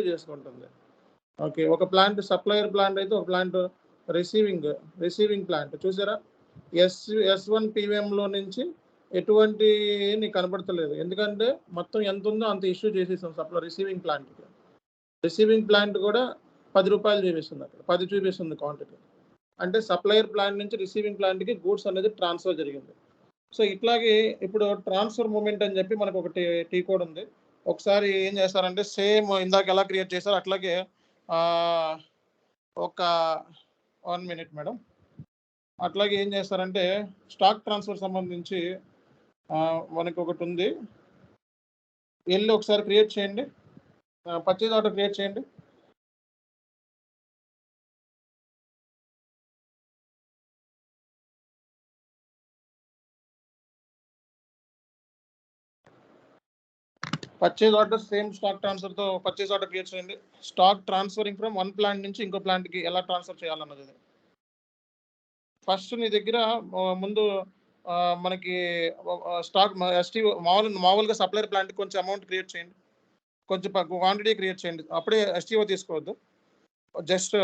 చేసుకుంటుంది. ఓకే, ఒక plant supplier plant అయితే ఒక ప్లాంట్ రిసీవింగ్ ప్లాంట్ చూసారా. S1 PVMలో నుంచి ఎటువంటి నీకు కనబడతలేదు, ఎందుకంటే మొత్తం ఎంత ఉందో అంత ఇష్యూ చేసేసాం రిసీవింగ్ ప్లాంట్కి. రిసీవింగ్ ప్లాంట్ కూడా 10 రూపాయలు చూపిస్తుంది, అక్కడ 10 చూపిస్తుంది క్వాంటిటీ. అంటే సప్లయర్ ప్లాంట్ నుంచి రిసీవింగ్ ప్లాంట్కి గూడ్స్ అనేది ట్రాన్స్ఫర్ జరిగింది. సో ఇట్లాగే ఇప్పుడు ట్రాన్స్ఫర్ మూమెంట్ అని చెప్పి మనకు ఒకటి టీ కోడ్ ఉంది. ఒకసారి ఏం చేస్తారంటే సేమ్ ఇందాక ఎలా క్రియేట్ చేశారో అట్లాగే ఒక 1 minute మేడం. అట్లాగే ఏం చేస్తారంటే స్టాక్ ట్రాన్స్ఫర్ సంబంధించి మనకు ఒకటి ఉంది, వెళ్ళి ఒకసారి క్రియేట్ చేయండి, పర్చేజ్ ఆర్డర్ క్రియేట్ చేయండి. పర్చేజ్ ఆర్డర్ సేమ్ స్టాక్ ట్రాన్స్ఫర్తో పర్చేజ్ ఆర్డర్ క్రియేట్ చేయండి. Stock transferring from one plant నుంచి ఇంకో ప్లాంట్కి ఎలా ట్రాన్స్ఫర్ చేయాలన్నది. ఫస్ట్ నీ దగ్గర ముందు మనకి స్టాక్ మామూలుగా సప్లయర్ ప్లాంట్కి కొంచెం అమౌంట్ క్రియేట్ చేయండి, కొంచెం క్వాంటిటీ క్రియేట్ చేయండి. అప్పుడే STO తీసుకోవద్దు, జస్ట్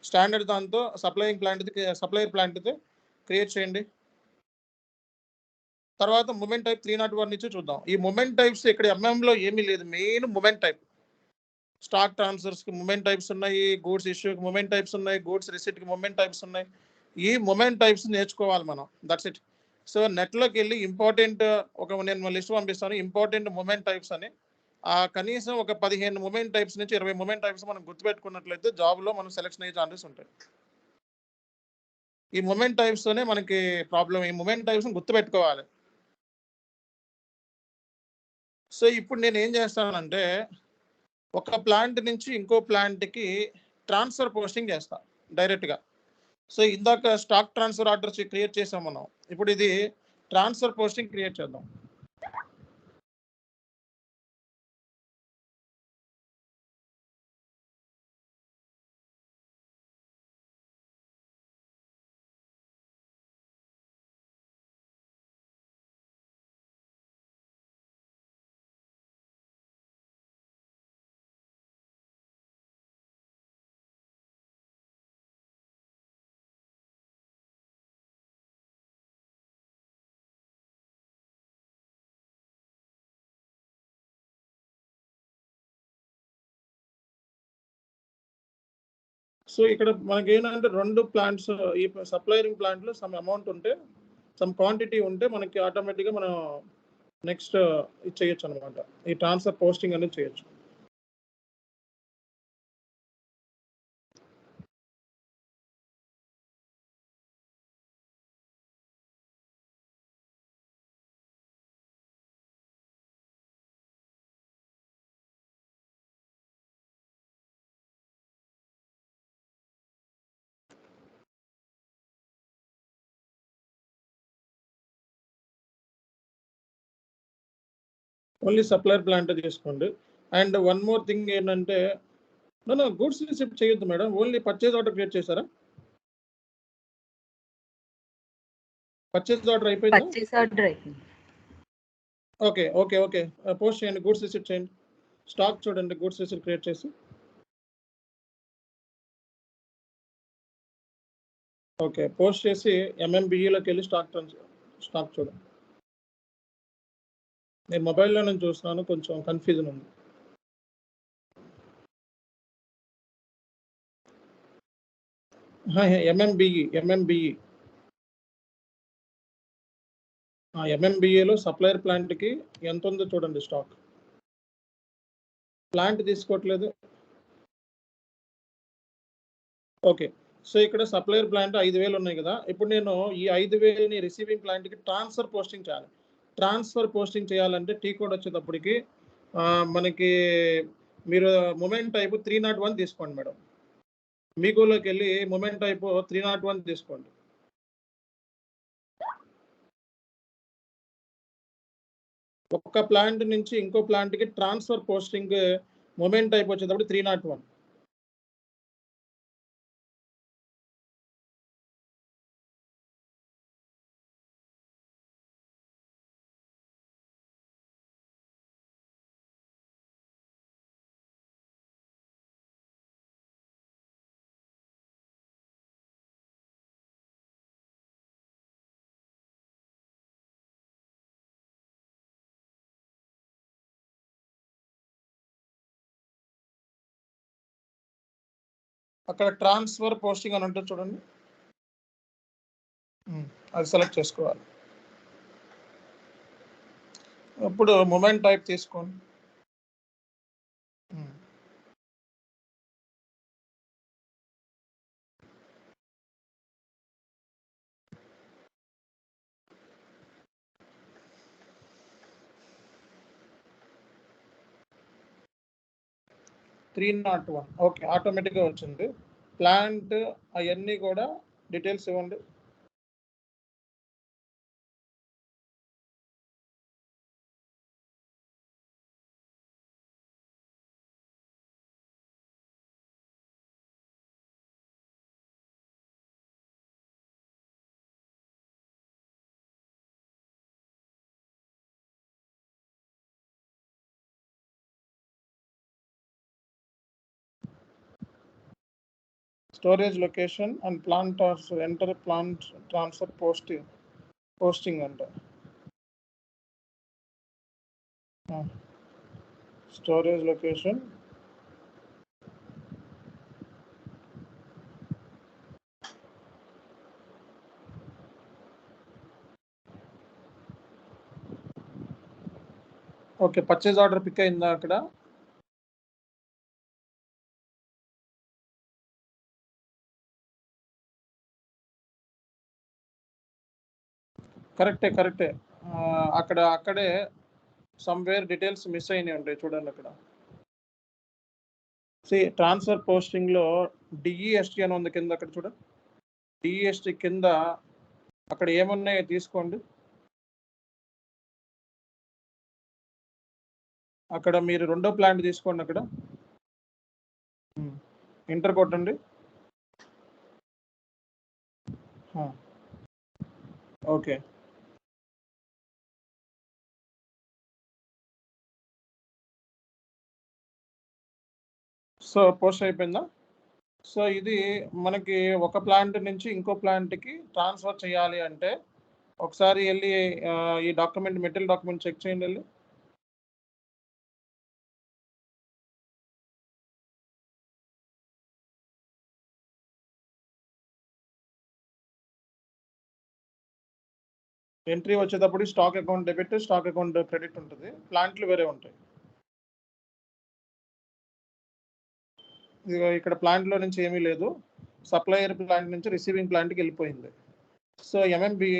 స్టాండర్డ్ దాంతో సప్లయర్ ప్లాంట్ది క్రియేట్ చేయండి. తర్వాత మూమెంట్ టైప్ 301 నుంచి చూద్దాం. ఈ మూమెంట్ టైప్స్ ఇక్కడ MMలో ఏమీ లేదు, మెయిన్ మూమెంట్ టైప్. స్టాక్ ట్రాన్స్ఫర్స్కి మూమెంట్ టైప్స్ ఉన్నాయి, గూడ్స్ ఇష్యూకి మూమెంట్ టైప్స్ ఉన్నాయి, గూడ్స్ రిసిప్ట్కి మూమెంట్ టైప్స్ ఉన్నాయి. ఈ మూమెంట్ టైప్స్ నేర్చుకోవాలి మనం, దట్స్ ఇట్. సో నెట్లోకి వెళ్ళి ఇంపార్టెంట్ నేను లిస్ట్ పంపిస్తాను, ఇంపార్టెంట్ మూమెంట్ టైప్స్ అని. కనీసం ఒక 15 మూమెంట్ టైప్స్ నుంచి 20 మూమెంట్ టైప్స్ మనం గుర్తుపెట్టుకున్నట్లయితే జాబ్లో మనం సెలెక్షన్ అయ్యే ఛాన్సెస్ ఉంటాయి. ఈ మూమెంట్ టైప్స్తోనే మనకి ప్రాబ్లం, ఈ మూమెంట్ టైప్స్ని గుర్తుపెట్టుకోవాలి. సో ఇప్పుడు నేను ఏం చేస్తానంటే ఒక ప్లాంట్ నుంచి ఇంకో ప్లాంట్కి ట్రాన్స్ఫర్ పోస్టింగ్ చేస్తాను డైరెక్ట్గా. సో ఇందాక స్టాక్ ట్రాన్స్ఫర్ ఆర్డర్స్ క్రియేట్ చేసాం మనం, ఇప్పుడు ఇది ట్రాన్స్ఫర్ పోస్టింగ్ క్రియేట్ చేద్దాం. సో ఇక్కడ మనకి ఏంటంటే 2 ప్లాంట్స్, ఈ సప్లయరింగ్ ప్లాంట్లో సమ్ అమౌంట్ ఉంటే, సమ్ క్వాంటిటీ ఉంటే మనకి ఆటోమేటిక్గా మనం నెక్స్ట్ ఇది చేయొచ్చు అనమాట, ఈ ట్రాన్స్ఫర్ పోస్టింగ్ అనేది చేయొచ్చు. ఓన్లీ సప్లయర్ ప్లాంట్ తీసుకోండి. అండ్ వన్ మోర్ థింగ్ ఏంటంటే గూడ్స్ రిసిప్ట్ చేయొద్దు madam, only purchase order create చేశారా? పర్చేజ్ ఆర్డర్ అయిపోయింది. ఓకే ఓకే ఓకే, పోస్ట్ చేయండి, గూడ్స్ రిసిప్ట్ చేయండి. స్టాక్ చూడండి, గూడ్స్ రిసిప్ట్ క్రియేట్ చేసి. ఓకే, పోస్ట్ చేసి MMBEలోకి వెళ్ళి స్టాక్ చూడండి. నేను మొబైల్లో నేను చూస్తున్నాను, కొంచెం కన్ఫ్యూజన్ ఉంది. MMBEలో సప్లయర్ ప్లాంట్కి ఎంత ఉందో చూడండి స్టాక్. ప్లాంట్ తీసుకోవట్లేదు. ఓకే, సో ఇక్కడ సప్లయర్ ప్లాంట్ 5,000 ఉన్నాయి కదా, ఇప్పుడు నేను ఈ 5,000ని రిసీవింగ్ ప్లాంట్కి ట్రాన్స్ఫర్ పోస్టింగ్ చేయాలి. ట్రాన్స్ఫర్ పోస్టింగ్ చేయాలంటే టీ కోడ్ వచ్చేటప్పటికి మనకి మీరు మూమెంట్ టైప్ 301 తీసుకోండి మేడం. మీకోలోకి వెళ్ళి మూమెంట్ టైప్ 301 తీసుకోండి. ఒక ప్లాంట్ నుంచి ఇంకో ప్లాంట్కి ట్రాన్స్ఫర్ పోస్టింగ్ మూమెంట్ టైప్ వచ్చేటప్పుడు 301. అక్కడ ట్రాన్స్ఫర్ పోస్టింగ్ అని ఉంటుంది చూడండి, అది సెలెక్ట్ చేసుకోవాలి. ఇప్పుడు మూమెంట్ టైప్ తీసుకోండి. ఉమ్. $301. ఓకే, ఆటోమేటిక్గా వచ్చింది. ప్లాంట్ అవన్నీ కూడా డీటెయిల్స్ ఇవ్వండి. Storage location and plant enter plant transfer posting అంట. Storage location, okay. Purchase order pick అయిందా అక్కడ? కరెక్టే. అక్కడే సమ్వేర్ డీటెయిల్స్ మిస్ అయినాయి ఉంటాయి చూడండి అక్కడ. ట్రాన్స్ఫర్ పోస్టింగ్లో డిఈఎస్టీ అని ఉంది కింద, అక్కడ చూడండి. డిఈఎస్టీ కింద అక్కడ ఏమున్నాయో తీసుకోండి. అక్కడ మీరు రెండో ప్లాంట్ తీసుకోండి. అక్కడ ఇంటర్ కొట్టండి. ఓకే, సో పోస్ట్ అయిపోయిందా? సో ఇది మనకి ఒక ప్లాంట్ నుంచి ఇంకో ప్లాంట్కి ట్రాన్స్ఫర్ చేయాలి అంటే ఒకసారి వెళ్ళి ఈ మెటీరియల్ డాక్యుమెంట్ చెక్ చేయండి వెళ్ళి. ఎంట్రీ వచ్చేటప్పుడు stock account debit, stock account credit ఉంటుంది. ప్లాంట్లు వేరే ఉంటాయి. ఇక్కడ ప్లాంట్లో నుంచి ఏమీ లేదు. సప్లయర్ ప్లాంట్ నుంచి రిసీవింగ్ ప్లాంట్కి వెళ్ళిపోయింది. So MMB